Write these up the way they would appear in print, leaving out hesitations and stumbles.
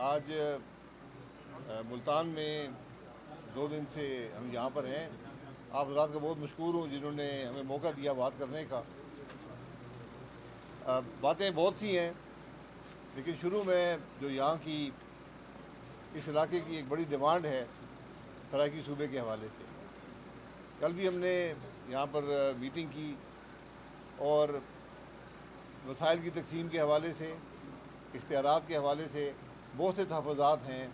آج ملتان میں 2 دن سے ہم یہاں پر ہیں. آپ حضرات کا بہت مشکور ہوں جنہوں نے ہمیں موقع دیا بات کرنے کا. باتیں بہت سی ہیں، لیکن شروع میں جو یہاں کی اس علاقے کی ایک بڑی ڈیمانڈ ہے سرائیکی صوبے کے حوالے سے. کل بھی ہم نے یہاں پر میٹنگ کی اور وسائل کی تقسیم کے حوالے سے، اختیارات کے حوالے سے بہت سے تحفظات ہیں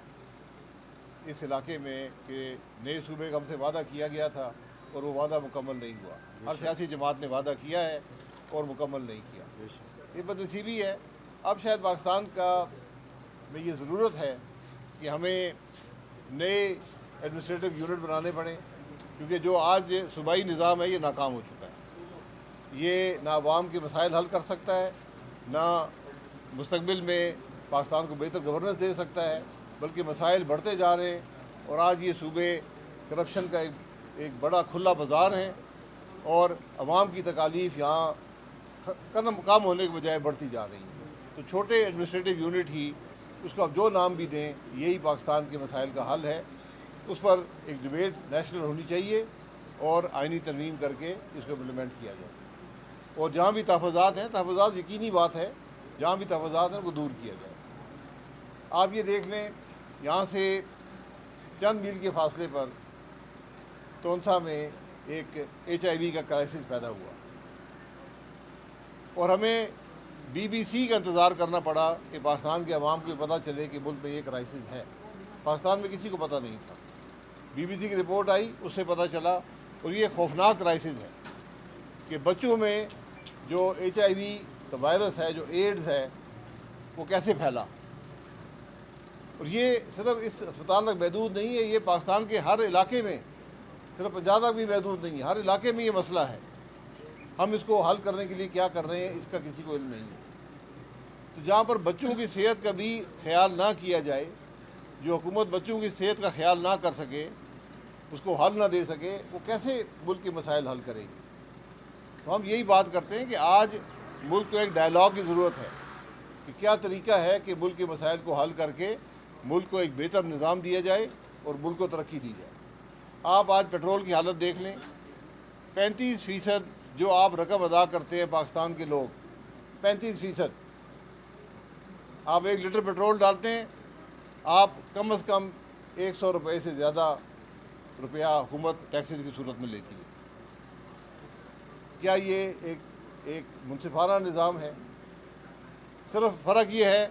اس علاقے میں کہ نئے صوبے کا ہم سے وعدہ کیا گیا تھا اور وہ وعدہ مکمل نہیں ہوا. ہر سیاسی جماعت نے وعدہ کیا ہے اور مکمل نہیں کیا. یہ بدنصیبی ہے. اب شاید پاکستان میں یہ ضرورت ہے کہ ہمیں نئے ایڈمنسٹریٹو یونٹ بنانے پڑیں، کیونکہ جو آج صوبائی نظام ہے یہ ناکام ہو چکا ہے. یہ نہ عوام کے مسائل حل کر سکتا ہے، نہ مستقبل میں پاکستان کو بہتر گورننس دے سکتا ہے، بلکہ مسائل بڑھتے جا رہے ہیں. اور آج یہ صوبے کرپشن کا ایک بڑا کھلا بازار ہیں اور عوام کی تکالیف یہاں کم ہونے کے بجائے بڑھتی جا رہی ہیں. تو چھوٹے ایڈمنسٹریٹو یونٹ ہی، اس کو اب جو نام بھی دیں، یہی پاکستان کے مسائل کا حل ہے. اس پر ایک ڈبیٹ نیشنل ہونی چاہیے اور آئینی ترمیم کر کے اس کو امپلیمنٹ کیا جائے. اور جہاں بھی تحفظات ہیں، تحفظات یقینی بات ہے، جہاں بھی تحفظات ہیں ان کو دور کیا جائے. آپ یہ دیکھ لیں، یہاں سے چند میل کے فاصلے پر تونسا میں ایک HIV کا کرائسس پیدا ہوا اور ہمیں BBC کا انتظار کرنا پڑا کہ پاکستان کے عوام کو پتہ چلے کہ ملک میں یہ کرائسس ہے. پاکستان میں کسی کو پتہ نہیں تھا. BBC کی رپورٹ آئی، اس سے پتہ چلا. اور یہ خوفناک کرائسس ہے کہ بچوں میں جو HIV کا وائرس ہے، جو ایڈز ہے، وہ کیسے پھیلا. اور یہ صرف اس اسپتال تک محدود نہیں ہے، یہ پاکستان کے ہر علاقے میں، صرف پنجاب تک بھی محدود نہیں ہے، ہر علاقے میں یہ مسئلہ ہے. ہم اس کو حل کرنے کے لیے کیا کر رہے ہیں اس کا کسی کو علم نہیں ہے. تو جہاں پر بچوں کی صحت کا بھی خیال نہ کیا جائے، جو حکومت بچوں کی صحت کا خیال نہ کر سکے، اس کو حل نہ دے سکے، وہ کیسے ملک کے مسائل حل کرے گی. تو ہم یہی بات کرتے ہیں کہ آج ملک کو ایک ڈائلاگ کی ضرورت ہے کہ کیا طریقہ ہے کہ ملک کے مسائل کو حل کر کے ملک کو ایک بہتر نظام دیا جائے اور ملک کو ترقی دی جائے. آپ آج پیٹرول کی حالت دیکھ لیں. 35% جو آپ رقم ادا کرتے ہیں پاکستان کے لوگ، 35%. آپ 1 لیٹر پیٹرول ڈالتے ہیں، آپ کم از کم 100 روپے سے زیادہ روپیہ حکومت ٹیکسز کی صورت میں لیتی ہے. کیا یہ ایک منصفانہ نظام ہے؟ صرف فرق یہ ہے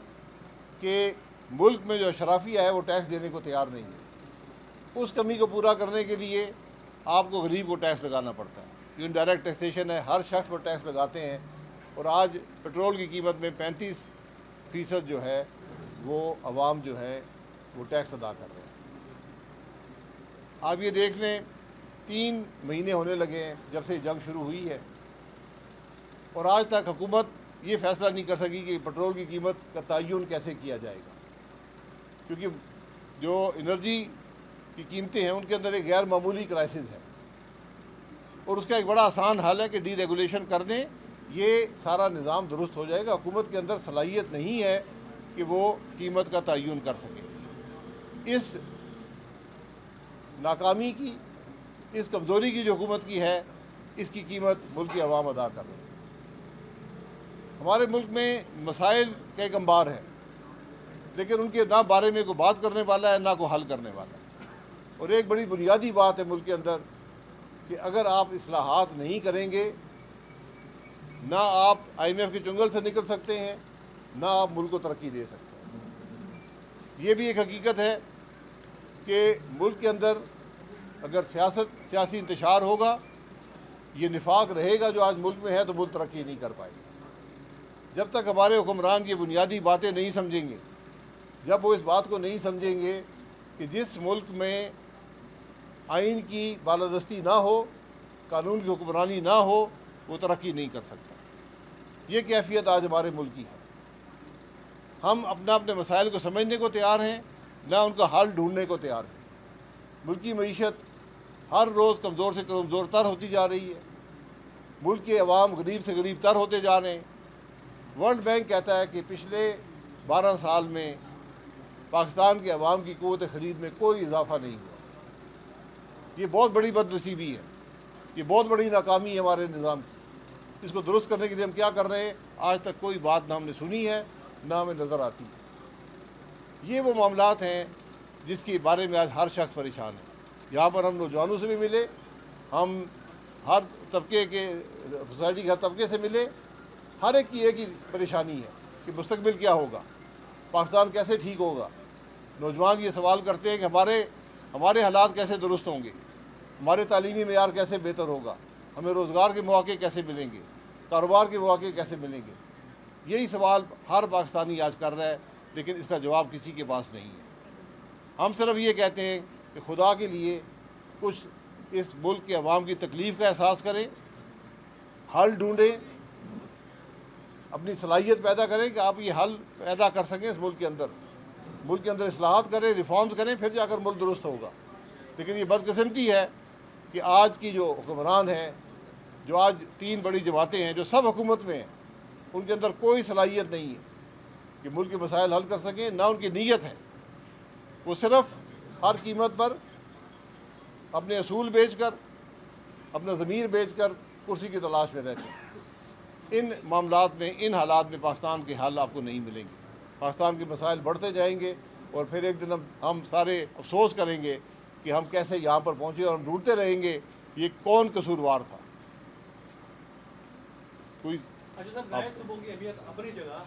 کہ ملک میں جو اشرافیہ ہے وہ ٹیکس دینے کو تیار نہیں ہے. اس کمی کو پورا کرنے کے لیے آپ کو غریب کو ٹیکس لگانا پڑتا ہے. یہ انڈائریکٹ ٹیکسیشن ہے، ہر شخص پر ٹیکس لگاتے ہیں. اور آج پیٹرول کی قیمت میں 35% جو ہے وہ عوام جو ہے وہ ٹیکس ادا کر رہے ہیں. آپ یہ دیکھ لیں، 3 مہینے ہونے لگے ہیں جب سے جنگ شروع ہوئی ہے، اور آج تک حکومت یہ فیصلہ نہیں کر سکی کہ پیٹرول کی قیمت کا تعین کیسے کیا جائے گا. کیونکہ جو انرجی کی قیمتیں ہیں ان کے اندر ایک غیر معمولی کرائسس ہے، اور اس کا ایک بڑا آسان حل ہے کہ ڈی ریگولیشن کر دیں. یہ سارا نظام درست ہو جائے گا. حکومت کے اندر صلاحیت نہیں ہے کہ وہ قیمت کا تعین کر سکے. اس ناکامی کی، اس کمزوری کی جو حکومت کی ہے، اس کی قیمت ملک کی عوام ادا کر رہے ہیں. ہمارے ملک میں مسائل کا ایک انبار ہے، لیکن ان کے نہ بارے میں کوئی بات کرنے والا ہے، نہ کوئی حل کرنے والا ہے. اور ایک بڑی بنیادی بات ہے ملک کے اندر کہ اگر آپ اصلاحات نہیں کریں گے، نہ آپ IMF کے چنگل سے نکل سکتے ہیں، نہ آپ ملک کو ترقی دے سکتے ہیں. یہ بھی ایک حقیقت ہے کہ ملک کے اندر اگر سیاسی انتشار ہوگا، یہ نفاق رہے گا جو آج ملک میں ہے، تو ملک ترقی نہیں کر پائے گا. جب تک ہمارے حکمران یہ بنیادی باتیں نہیں سمجھیں گے، جب وہ اس بات کو نہیں سمجھیں گے کہ جس ملک میں آئین کی بالادستی نہ ہو، قانون کی حکمرانی نہ ہو، وہ ترقی نہیں کر سکتا. یہ کیفیت آج ہمارے ملک کی ہے. ہم اپنے مسائل کو سمجھنے کو تیار ہیں، نہ ان کا حل ڈھونڈنے کو تیار ہیں. ملک کی معیشت ہر روز کمزور سے کمزور تر ہوتی جا رہی ہے. ملک کے عوام غریب سے غریب تر ہوتے جا رہے ہیں. ورلڈ بینک کہتا ہے کہ پچھلے 12 سال میں پاکستان کے عوام کی قوت خرید میں کوئی اضافہ نہیں ہوا۔ یہ بہت بڑی بدنصیبی ہے، یہ بہت بڑی ناکامی ہے ہمارے نظام کی۔ اس کو درست کرنے کے لیے ہم کیا کر رہے ہیں؟ آج تک کوئی بات نہ ہم نے سنی ہے، نہ ہمیں نظر آتی ہے۔ یہ وہ معاملات ہیں جس کے بارے میں آج ہر شخص پریشان ہے۔ یہاں پر ہم نوجوانوں سے بھی ملے، ہم ہر طبقے کے سوسائٹی کے ہر طبقے سے ملے، ہر ایک کی ایک ہی پریشانی ہے کہ مستقبل کیا ہوگا، پاکستان کیسے ٹھیک ہوگا۔ نوجوان یہ سوال کرتے ہیں کہ ہمارے حالات کیسے درست ہوں گے، ہمارے تعلیمی معیار کیسے بہتر ہوگا، ہمیں روزگار کے مواقع کیسے ملیں گے، کاروبار کے مواقع کیسے ملیں گے۔ یہی سوال ہر پاکستانی آج کر رہا ہے، لیکن اس کا جواب کسی کے پاس نہیں ہے۔ ہم صرف یہ کہتے ہیں کہ خدا کے لیے کچھ اس ملک کے عوام کی تکلیف کا احساس کریں، حل ڈھونڈیں، اپنی صلاحیت پیدا کریں کہ آپ یہ حل پیدا کر سکیں اس ملک کے اندر اصلاحات کریں، ریفارمز کریں، پھر جا کر ملک درست ہوگا۔ لیکن یہ بدقسمتی ہے کہ آج کی جو حکمران ہیں، جو آج 3 بڑی جماعتیں ہیں جو سب حکومت میں ہیں، ان کے اندر کوئی صلاحیت نہیں ہے کہ ملک کے مسائل حل کر سکیں، نہ ان کی نیت ہے۔ وہ صرف ہر قیمت پر اپنے اصول بیچ کر، اپنا ضمیر بیچ کر کرسی کی تلاش میں رہتے ہیں۔ ان معاملات میں، ان حالات میں پاکستان کے حل آپ کو نہیں ملیں گے۔ پاکستان کے مسائل بڑھتے جائیں گے اور پھر ایک دن ہم سارے افسوس کریں گے کہ ہم کیسے یہاں پر پہنچے، اور ہم ڈھونڈتے رہیں گے یہ کون قصوروار تھا۔ کوئی اچھا سر، رائے صوبوں کی اہمیت اپنی جگہ،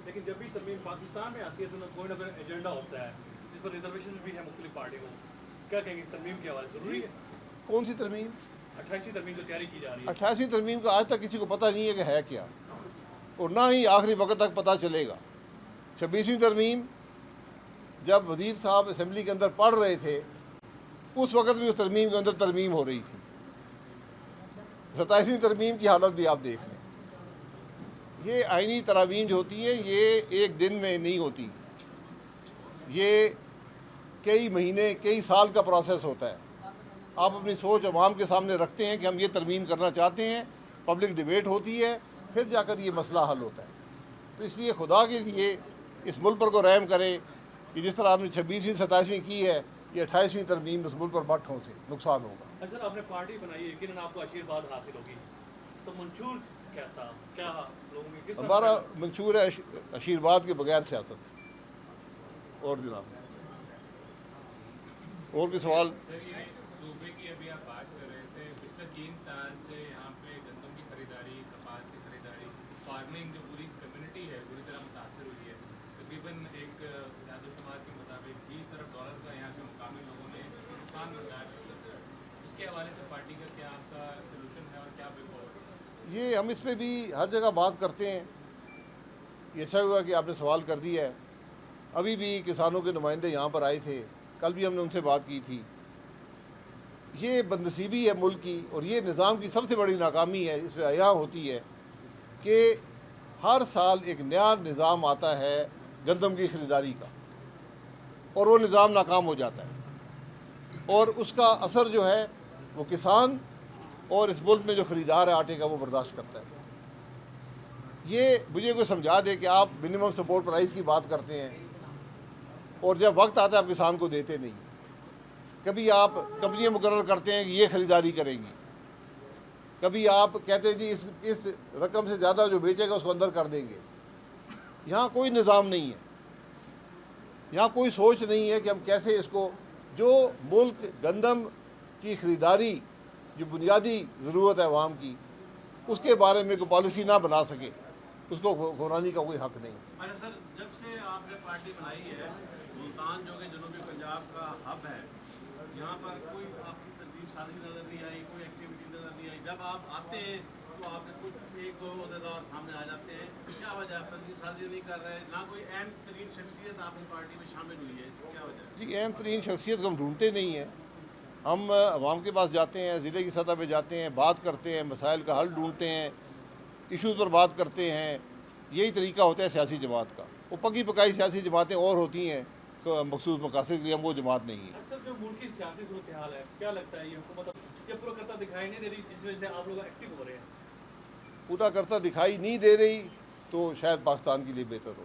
لیکن جب بھی ترمیم پاکستان میں آتی ہے تو کوئی نہ کوئی ایجنڈا ہوتا ہے جس پر ریزرویشن بھی ہے مختلف پارٹیوں کو۔ کیا کہیں گے اس ترمیم کے حوالے سے ضروری ہے؟ کون سی ترمیم؟ 28ویں ترمیم جو تیاری کی جا رہی ہے۔ 28ویں ترمیم کا آج تک کسی کو پتہ نہیں ہے کہ ہے کیا، اور نہ ہی آخری وقت تک پتہ چلے گا۔ 26ویں ترمیم جب وزیر صاحب اسمبلی کے اندر پڑھ رہے تھے، اس وقت بھی اس ترمیم کے اندر ترمیم ہو رہی تھی۔ 27ویں ترمیم کی حالت بھی آپ دیکھ لیں۔ یہ آئینی ترامیم جو ہوتی ہیں یہ ایک دن میں نہیں ہوتی، یہ کئی مہینے، کئی سال کا پروسیس ہوتا ہے۔ آپ اپنی سوچ عوام کے سامنے رکھتے ہیں کہ ہم یہ ترمیم کرنا چاہتے ہیں، پبلک ڈیبیٹ ہوتی ہے، پھر جا کر یہ مسئلہ حل ہوتا ہے۔ تو اس لیے خدا کے لیے اس ملک پر کو رحم کرے کہ جس طرح آپ نے 26ویں 27ویں کی ہے، یہ 28ویں ترمیم اس ملک پر بٹھوں سے نقصان ہوگا۔ اچھا سر، آپ نے پارٹی بنائی ہے، یقیناً آپ کو آشیرواد حاصل ہوگی، تو منشور کیسا، کیا لوگوں میں کس طرح؟ ہمارا منشور ہے آشیرواد کے بغیر سیاست۔ اور جناب اور بھی سوال؟ سر، یہ صوبے کی ابھی آپ بات کر رہے تھے، پچھلے 3 سال سے یہاں پہ گندم کی خریداری، کپاس کی خریداری، فارمنگ جو پوری کمیونٹی ہے پوری طرح متاثر ہوئی ہے۔ تقریباً ایک اعداد و شمار کے مطابق 20 ارب ڈالر کا یہاں کے مقامی لوگوں نے نقصان برداشت کیا۔ اس کے حوالے سے پارٹی کا کیا آپ کا سلوشن ہے اور کیا بفور؟ یہ ہم اس پہ بھی ہر جگہ بات کرتے ہیں۔ یہ اچھا ہوا کہ آپ نے سوال کر دیا ہے۔ ابھی بھی کسانوں کے نمائندے یہاں پر آئے تھے، کل بھی ہم نے ان سے بات کی تھی۔ یہ بدنصیبی ہے ملک کی، اور یہ نظام کی سب سے بڑی ناکامی ہے، اس پہ عیاں ہوتی ہے کہ ہر سال ایک نیا نظام آتا ہے گندم کی خریداری کا، اور وہ نظام ناکام ہو جاتا ہے، اور اس کا اثر جو ہے وہ کسان اور اس ملک میں جو خریدار ہے آٹے کا، وہ برداشت کرتا ہے۔ یہ مجھے کوئی سمجھا دے کہ آپ منیمم سپورٹ پرائز کی بات کرتے ہیں، اور جب وقت آتا ہے آپ کسان کو دیتے نہیں۔ کبھی آپ کمپنیاں مقرر کرتے ہیں کہ یہ خریداری کریں گی، کبھی آپ کہتے ہیں جی اس رقم سے زیادہ جو بیچے گا اس کو اندر کر دیں گے۔ یہاں کوئی نظام نہیں ہے، یہاں کوئی سوچ نہیں ہے کہ ہم کیسے اس کو، جو ملک گندم کی خریداری جو بنیادی ضرورت ہے عوام کی، اس کے بارے میں کوئی پالیسی نہ بنا سکے، اس کو گھبرانے کا کوئی حق نہیں۔ اچھا سر، جب سے آپ نے پارٹی بنائی ہے، ملتان جو کہ جنوبی پنجاب کا ہب ہے، یہاں پر کوئی آپ کی تنظیم سازی نظر نہیں آئی، کوئی ایکٹیویٹی نظر نہیں آئی۔ جب آپ آتے ہیں تو آپ کے کچھ 1-2 عہدیدار سامنے آ جاتے ہیں، کیا وجہ ہے؟ آپ تنظیم سازی نہیں کر رہے، نہ کوئی اہم ترین شخصیت آپ کی پارٹی میں شامل ہوئی ہے، اس کی کیا وجہ ہے؟ جی، اہم ترین شخصیت کو ہم ڈھونڈتے نہیں ہیں، ہم عوام کے پاس جاتے ہیں، ضلع کی سطح پہ جاتے ہیں، بات کرتے ہیں، مسائل کا حل ڈھونڈتے ہیں، ایشوز پر بات کرتے ہیں۔ یہی طریقہ ہوتا ہے سیاسی جماعت کا۔ وہ پکی پکائی سیاسی جماعتیں اور ہوتی ہیں مخصوص مقاصد کے لیے، ہم وہ جماعت نہیں ہے۔ اکثر جو ملک کی سیاسی صورتحال ہے، کیا لگتا ہے یہ حکومت یہ پورا کرتا دکھائی نہیں دے رہی، جس وجہ سے آپ لوگ ایکٹیو ہو رہے ہیں؟ پورا کرتا دکھائی نہیں دے رہی تو شاید پاکستان کے لیے بہتر ہو۔